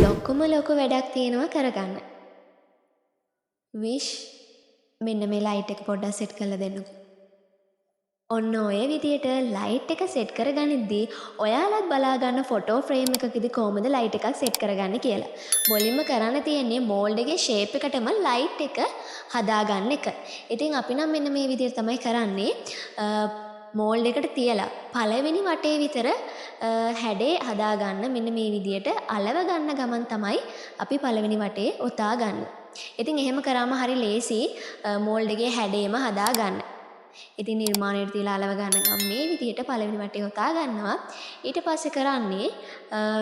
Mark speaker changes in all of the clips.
Speaker 1: ලොකුම ලොකු වැඩක් තියෙනවා කරගන්න. විශ් මෙන්න මේ ලයිට් එක පොඩ්ඩක් සෙට් කරලා දෙන්නකෝ. ඔන්න ඔය විදියට ලයිට් එක සෙට් කරගනිද්දී ඔයාලත් බලා ගන්න ෆොටෝ ෆ්‍රේම් එකකදී කොහොමද ලයිට් එකක් සෙට් කරගන්නේ කියලා. මුලින්ම කරන්න තියෙන්නේ මෝල්ඩ් එකේ ෂේප් එකටම ලයිට් එක හදාගන්න එක. ඉතින් අපි නම් මෙන්න මේ විදියට තමයි කරන්නේ. මෝල්ඩ් එකට තියලා පළවෙනි වටේ විතර හැඩේ හදාගන්න මෙන්න මේ විදියට අලව ගන්න ගමන් තමයි අපි පළවෙනි වටේ ඔතා ගන්න. ඉතින් එහෙම කරාම හරි ලේසි මෝල්ඩ් එකේ හැඩේම හදාගන්න. ඉතින් නිර්මාණයට තියලා අලව ගන්න ගමන් මේ විදියට පළවෙනි වටේ ඔතා ගන්නවා. ඊට පස්සේ කරන්නේ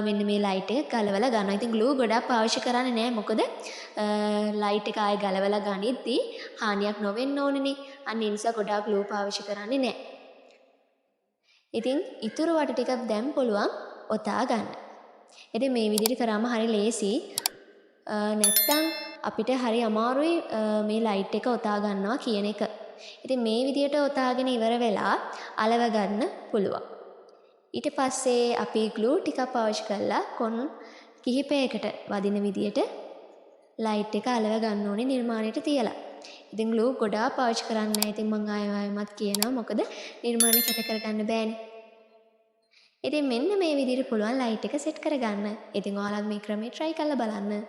Speaker 1: මෙන්න මේ ලයිට් එක ගලවලා ගන්නවා. ඉතින් ග්ලූ ගොඩක් පාවිච්චි කරන්නේ නැහැ. මොකද ලයිට් එක ආයේ ගලවලා ගනිද්දී හානියක් නොවෙන්න ඕනේනේ. අන්න ඒ නිසා ගොඩාක් ග්ලූ පාවිච්චි කරන්නේ නැහැ. ඉතින් ඉතුරු වට ටික දැන් පුළුවන් ඔතා ගන්න. ඉතින් මේ විදිහට කරාම හරි ලේසි. නැත්තම් අපිට හරි අමාරුයි මේ ලයිට් එක ඔතා ගන්නවා කියන එක. ඉතින් මේ විදිහට ඔතාගෙන ඉවර වෙලා අලව ගන්න පුළුවන්. ඊට පස්සේ අපි ග්ලූ ටිකක් පාවිච්චි කරලා කොන් කිහිපයකට වදින විදිහට ලයිට් එක අලව ගන්න ඕනේ නිර්මාණයට තියලා. ඉතින් ග්ලූ ගොඩාක් පාවිච්චි කරන්නේ නැහැ. ඉතින් මම ආයෙමත් කියනවා මොකද නිර්මාණය කැත කරගන්න බෑනේ. ඉතින් මෙන්න මේ විදිහට පුළුවන් ලයිට් එක සෙට් කරගන්න. ඉතින් ඔයාලත් මේ ක්‍රමේ try කරලා බලන්න.